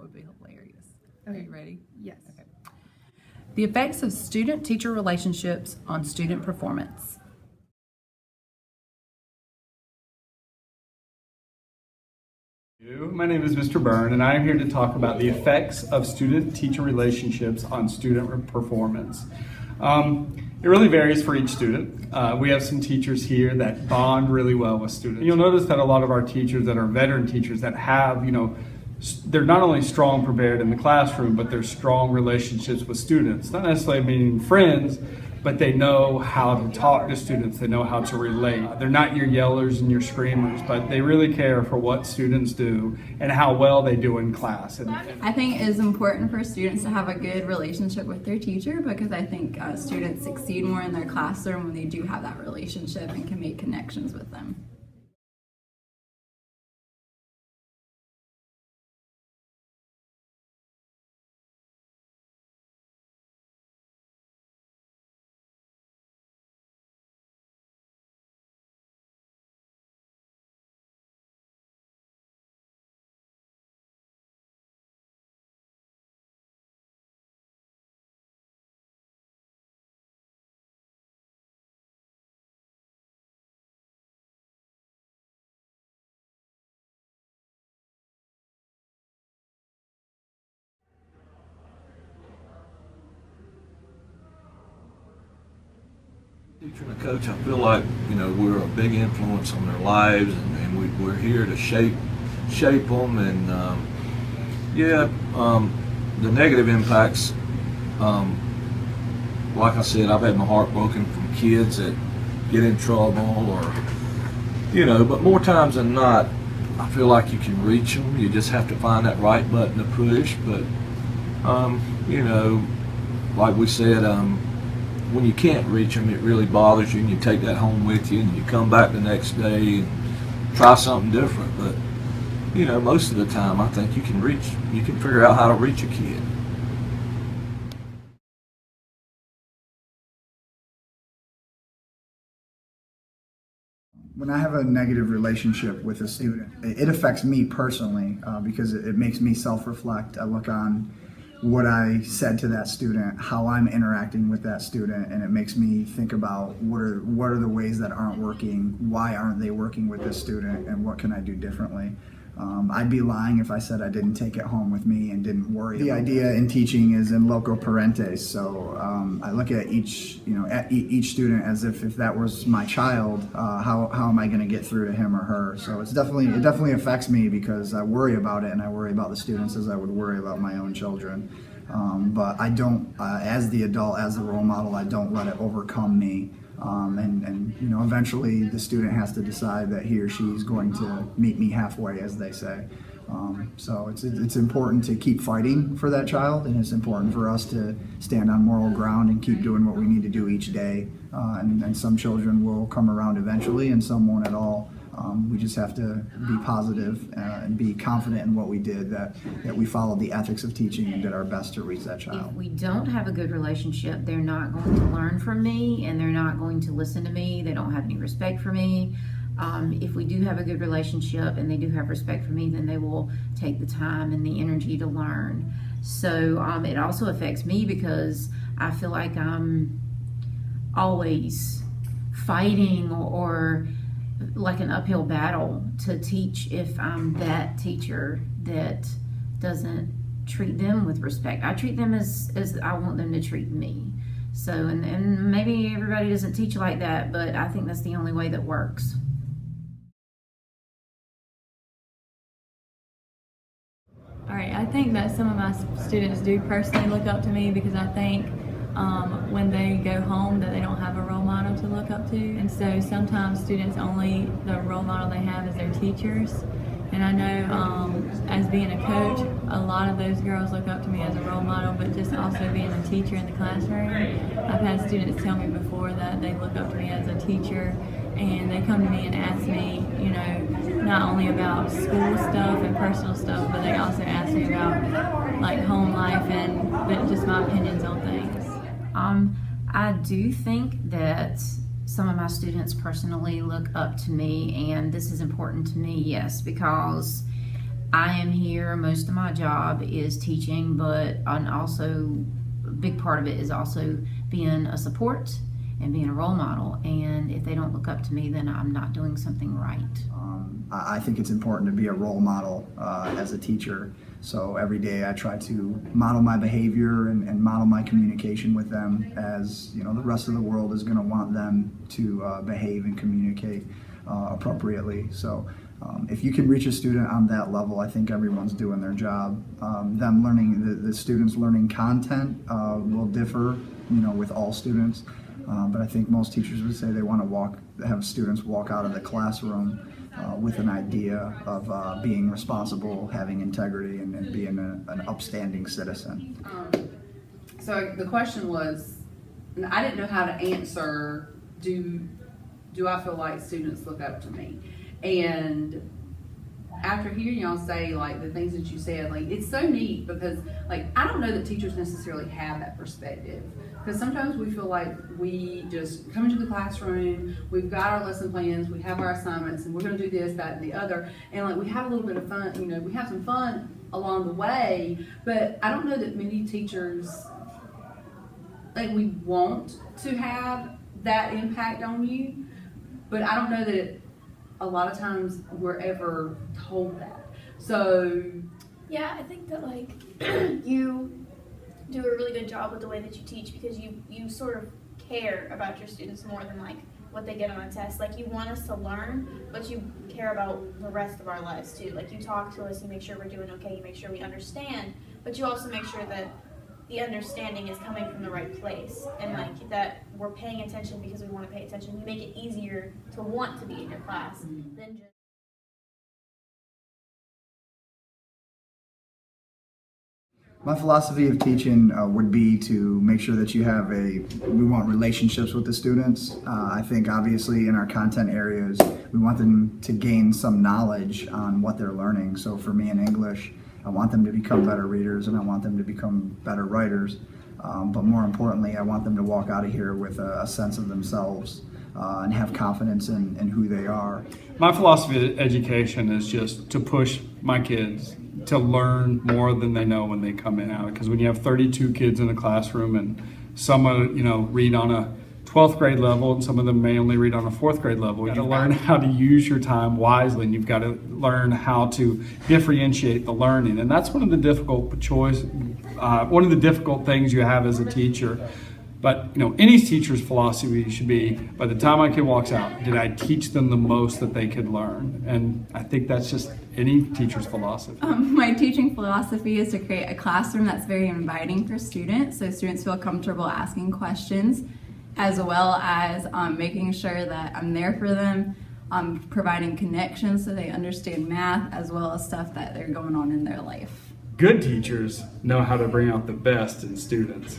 would be hilarious. Okay. Are you ready? Yes. Okay. The effects of student-teacher relationships on student performance. My name is Mr. Byrne, and I am here to talk about the effects of student-teacher relationships on student performance. It really varies for each student. We have some teachers here that bond really well with students. You'll notice that a lot of our teachers that are veteran teachers that have, they're not only strong prepared in the classroom, but they're strong relationships with students. Not necessarily meaning friends, but they know how to talk to students, they know how to relate. They're not your yellers and your screamers, but they really care for what students do and how well they do in class. I think it is important for students to have a good relationship with their teacher, because I think students succeed more in their classroom when they do have that relationship and can make connections with them. Teacher and a coach, I feel like, we're a big influence on their lives, and we're here to shape them. And the negative impacts, like I said, I've had my heart broken from kids that get in trouble, or but more times than not, I feel like you can reach them. You just have to find that right button to push. But like we said, when you can't reach them, it really bothers you, and you take that home with you, and you come back the next day and try something different. But most of the time, I think you can figure out how to reach a kid. When I have a negative relationship with a student, it affects me personally because it makes me self-reflect. I look on what I said to that student, how I'm interacting with that student, and it makes me think about what are the ways that aren't working, why aren't they working with this student, and what can I do differently. I'd be lying if I said I didn't take it home with me and didn't worry. The idea in teaching is in loco parentis, so I look at each student as if that was my child. How am I going to get through to him or her? So it definitely affects me, because I worry about it, and I worry about the students as I would worry about my own children. But I don't, as the adult, as the role model, I don't let it overcome me. Eventually the student has to decide that he or she is going to meet me halfway, as they say. So it's important to keep fighting for that child, and it's important for us to stand on moral ground and keep doing what we need to do each day. And some children will come around eventually, and some won't at all. We just have to be positive and be confident in what we did, that we followed the ethics of teaching and did our best to reach that child. If we don't have a good relationship, they're not going to learn from me, and they're not going to listen to me. They don't have any respect for me. If we do have a good relationship and they do have respect for me, then they will take the time and the energy to learn. So it also affects me, because I feel like I'm always fighting or like an uphill battle to teach if I'm that teacher that doesn't treat them with respect. I treat them as I want them to treat me. So, and maybe everybody doesn't teach like that, but I think that's the only way that works. All right, I think that some of my students do personally look up to me, because I think when they go home that they don't have a role model to look up to. And so sometimes students the role model they have is their teachers. And I know as being a coach, a lot of those girls look up to me as a role model, but just also being a teacher in the classroom. I've had students tell me before that they look up to me as a teacher, and they come to me and ask me, not only about school stuff and personal stuff, but they also ask me about like home life and just my opinions on things. I do think that some of my students personally look up to me, and this is important to me, yes, because I am here, most of my job is teaching, but also a big part of it is also being a support and being a role model. And if they don't look up to me, then I'm not doing something right. I think it's important to be a role model as a teacher. So every day I try to model my behavior and model my communication with them, as the rest of the world is going to want them to behave and communicate appropriately. So if you can reach a student on that level, I think everyone's doing their job. Them learning, the students learning content will differ, with all students. But I think most teachers would say they want to have students walk out of the classroom with an idea of being responsible, having integrity, and being an upstanding citizen. So the question was, and I didn't know how to answer, do I feel like students look up to me? And after hearing y'all say the things that you said, it's so neat, because I don't know that teachers necessarily have that perspective. Because sometimes we feel like we just come into the classroom, we've got our lesson plans, we have our assignments, and we're going to do this, that, and the other. And we have a little bit of fun, we have some fun along the way, but I don't know that many teachers, we want to have that impact on you, but I don't know that a lot of times we're ever told that. So yeah, I think that you do a really good job with the way that you teach, because you sort of care about your students more than what they get on a test. You want us to learn, but you care about the rest of our lives too. You talk to us, you make sure we're doing okay, you make sure we understand, but you also make sure that the understanding is coming from the right place, and that we're paying attention because we want to pay attention. You make it easier to want to be in your class than just My philosophy of teaching would be to make sure that we want relationships with the students. I think obviously in our content areas, we want them to gain some knowledge on what they're learning. So for me in English, I want them to become better readers, and I want them to become better writers. But more importantly, I want them to walk out of here with a sense of themselves and have confidence in who they are. My philosophy of education is just to push my kids to learn more than they know when they come in out. Because when you have 32 kids in a classroom, and some read on a 12th grade level, and some of them may only read on a 4th grade level, you got to learn how to use your time wisely, and you've got to learn how to differentiate the learning. And that's one of the difficult things you have as a teacher. But any teacher's philosophy should be, by the time my kid walks out, did I teach them the most that they could learn? And I think that's just any teacher's philosophy. My teaching philosophy is to create a classroom that's very inviting for students, so students feel comfortable asking questions, as well as making sure that I'm there for them, providing connections so they understand math, as well as stuff that they're going on in their life. Good teachers know how to bring out the best in students.